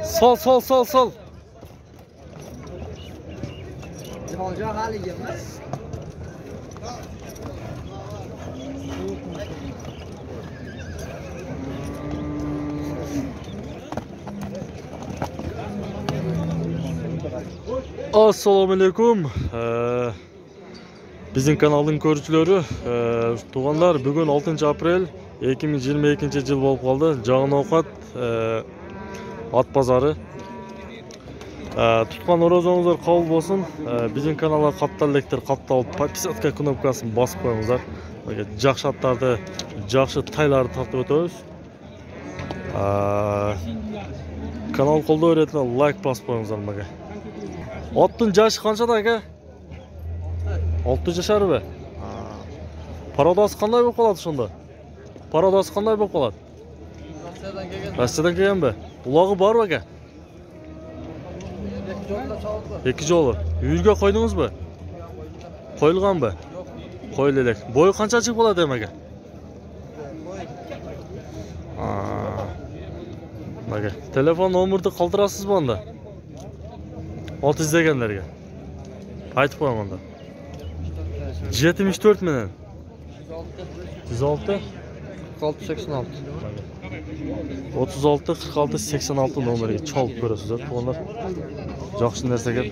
Sol. Assalamu alaikum. Bizim kanalın görücüleri, tuğanlar bugün 6 April 2022 yıl болып kaldı. Жаңын ovqat at pazarı. Tutkan orazanızlar kabul bolsun. Bizim kanala kaptallectер капталып подписатка кнопкасын басып коюңуздар. Жакшы аттарды, жакшы тайларды тартып өтөбүз. Канал колдоо беретине лайк басып коюңуздар мага. Аттын жашы канчада ака? 6 жашар бе? Пародасы кандай болуп калат ошондо? Пародасы кандай болуп калат? Россиядан келген бе? Улагы барбы ака? 2 жолу. Үйүргө койдуңуз бе? Коюлган бе? Коюлу элек. Бою канча чыгып калат эми ака? Ака, телефон номерди калтырасызбы анда? От издегендерге. Айтып коюң анда. 74 менен. 106 46 86. 36 46 86 номерге чалып көрөсүздөр. Тугандар жакшы нерсе экен.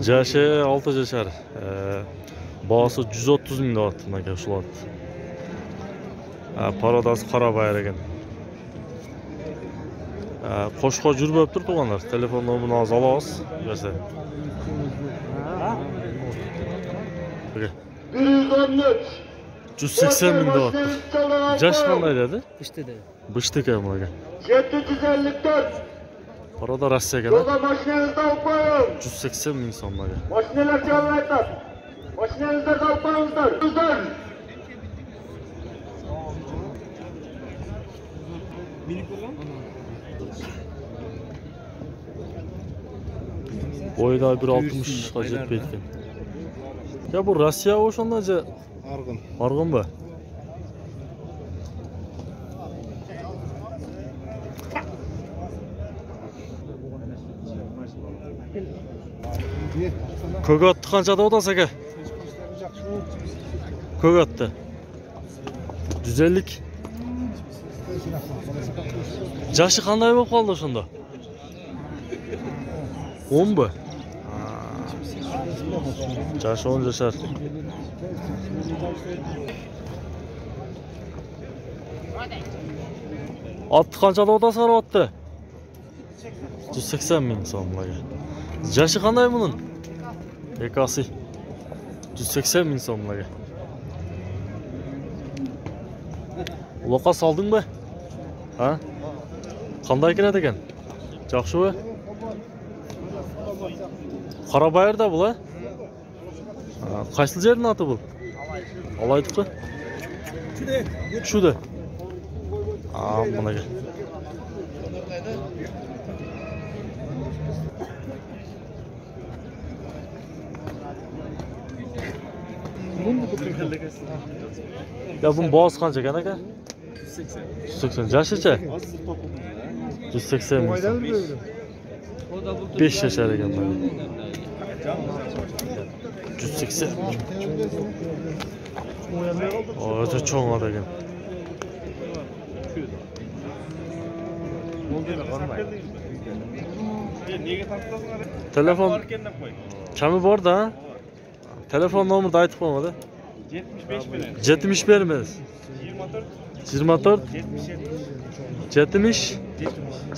Жашы 6 жашар. Баасы 130 миң деп атты мына ушул ат. Пародасы кара байыр экен. Кошко жүрбөп тур тугандар. Телефон номерин алабыз берсе. 180 миң деп атты. Жаш кандай деди? Бышты экен мага. 754. Парода Россия экен. Машинаңызды алып коюң. 180 миң сом мага. Машиналар чалып айтат. Машинаңыздарды алып коюңуздар. Boyu da 1.60'a жетпейт экен. Ya bu Rusya ошондо же Аргын. Аргын ба? Көк атты канчада отасы ака? Көк атты. 150. Жашы кандай болуп калды ошондо? 10 ба? Жашы 10 жашар. Атты канчада отасы карап атты? 180 миң сом мага. Жашы кандай мунун? Экасы 180 миң сом мага. Улакка салдың ба? Ha? Кандай кирет экен? Жакшыбы? Кара байыр да бул, Кайсыл жердин аты бул? Алайдыкы? Чуде. Мынага. Ya bunun boğaz kança ekan aka? 180. Yaşıça? 180 ming. 5 yaşar ekan mana. 180. O'zi cho'ng ot ekan. Telefon kami bor da. Telefon nomerini aytib qo'ymadi. 75 mi? 24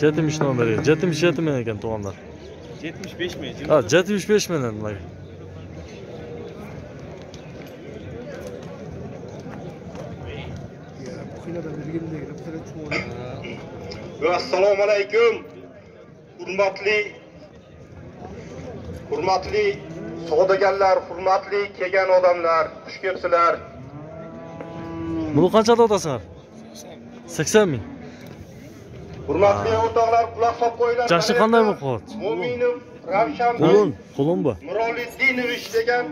70 nomeri. 77 men ekan to'g'onlar. 75 mi? Ha, 75 menen mana. Assalomu alaykum. Hurmatli savdogarlar, hurmatli kelgan odamlar, xush kelibsizlar. Buni qanchada otasizlar? 80 ming. Hurmatli o'rtoqlar, quloq solib qo'yinglar. Jashi qanday bo'lib qoldi? Mo'minov Ravshan Qulun bu. Muroliddinov degan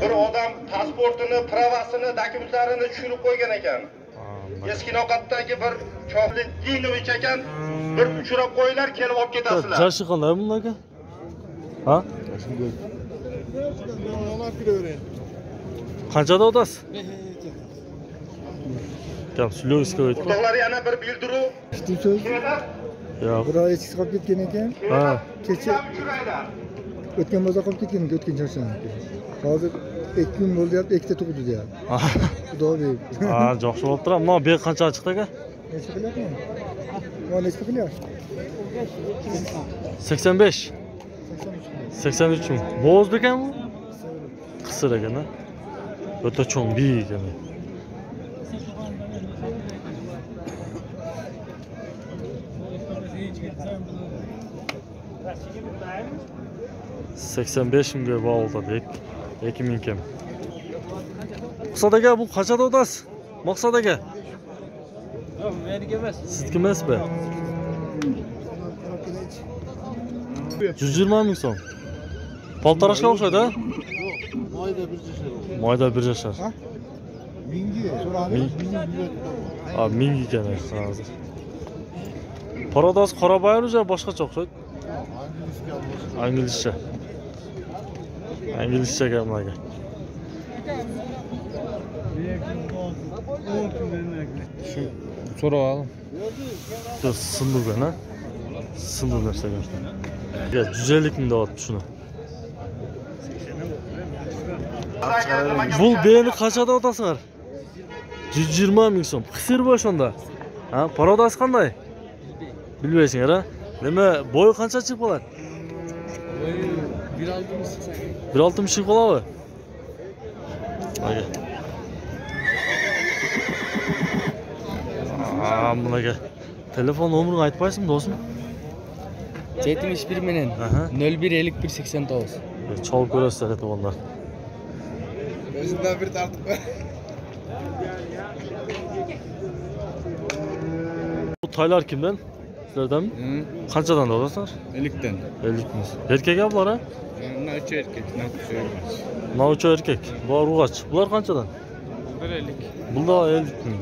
bir odam pasportini, pravasini, dokumentlarini tushirib qo'ygan ekan. Eskinoqatdagi bir Chohliddinov ekan, bir uchrab qo'yinglar, kelib olib ketasizlar. Jashi qanday bunlarga? Ha? Qanchada odasiz? Gap Slyovskiy aytdi. O'rtoqlar yana bir bildiruv. Yo'q. Bir oy eskisi qolib ketgan ekan. Ha. Kecha o'tgan bozor qolib ketgan ekan, o'tgan chorshanba. Hozir 2 kun bo'lyapti, ikkita tug'di deyapti. Xudo berib. Ha, yaxshi bo'lib turadi. Mana bu qancha chiqdi aka? Necha qilyapti? Mana necha qilyapti? 85. 83 ming. Bu o'zbek ekan bu? Qisir ekan, ha. O'ta cho'ng biyik ekan. $85 mingga bo'ldi. 2 ming kam. Maqsad aka bu qanchada odasiz? Maqsad aka. Yo'q, meniki emas. Sizniki emasmi? 120 ming so'm. Poltarashga o'xshaydi, ha? Mayda bir yashar. Ha? Mingi, so'radi. Ha, ming ekan hozir. Parodoz Qorabayir o'zi boshqacha o'xshaydi. Inglizcha. Inglizcha gaplarga. Shu so'rab oldim. Sindirgan, ha? Sindir narsaga. Ya 150 ming deyapti shuni. Bu beni qanchada otasizlar? 120 ming so'm. Qisir bo'l shunda. Ha, parodoz qanday? Bilmaysiz, ha? Nima, bo'yi qancha chiqib qoladi? 1.60 chiqib qoladi. Mana. Bunaqa. Telefon nomerini aytmaysizmi, do'stim? 71 menen 015189. Çal ko'rasizlar telefonlar. O'zidan bir tartib bor. Bu taylar kimden? Sizlerden mi? Qanchadan olasizlar? 50'den. 50 ming. Erkek ya bular, ha? Bunlar 3 erkek, bunlar 3 erkek. Bunlar 3 erkek. Bular urg'och. Bular qanchadan? Bunlar 50. Bunda 50 ming.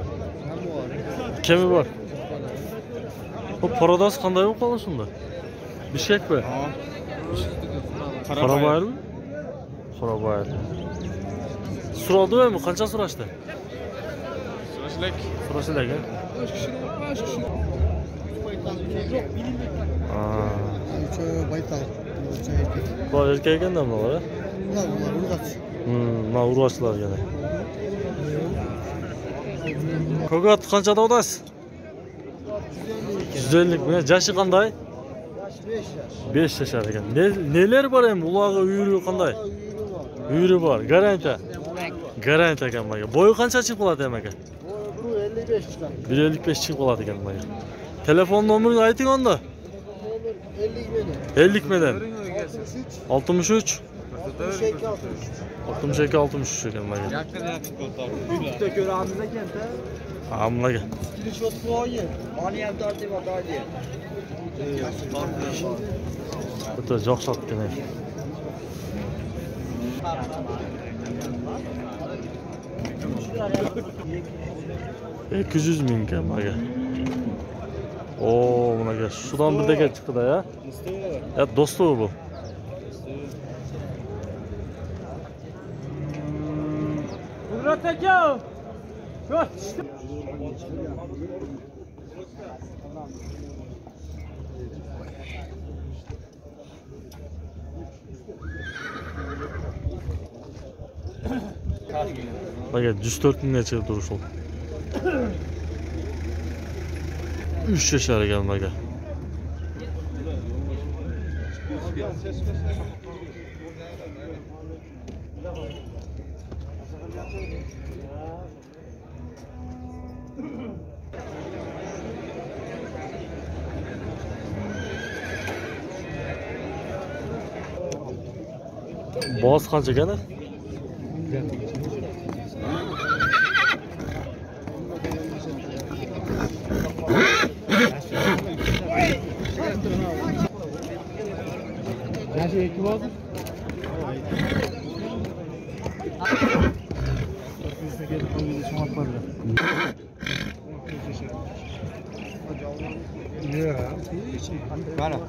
Kemi bor. Bu parodoz qanday bo'lib qoldi shunda? Bishkek mi? Qorabayir mi? Qorabayir. So'radimi? Qancha so'rashdi? So'rashilak, ha? 5 kishi. Baytal. Bu erkek ekanda bular, ha? Bular urg'och. Mana urg'ochlar yana. Ko'kat qanchada odasiz? 150 ming. Jashi qanday? 5 yashar ekan. Neler bor ham? Ularga uyuri qanday? Uyuri bor. Garantiya. Garantiya ekan menga. Bo'yi qancha chiqib qoladi ham aka? 155 chiqadi. 155 chiqib qoladi ekan menga. Telefon nomerini ayting onda. 50 meden. 63 62 63 ekan menga. Bitta ko'ramiz ekan-da. Ha, bunaqa. Screenshot qo'ying. Mani ham tartibot ayting. O'ta yaxshi otgan. 200 ming ekan menga. Oo, bunaqa. Şudan bir deka chiqdi, ya. Ya, do'stov bu. Murat aka! Ko'ch. Bak 104 mingga chiqib turish ol. 3 yashar ekan baka. Boz qancha ekan? şey 2 oldu. Bana.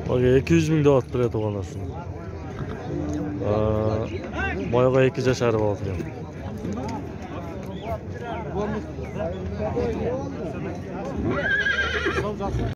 Bak 200 ming deyapti bir to'g'onlar shuni. Boyaga 2 jashari bor ekan.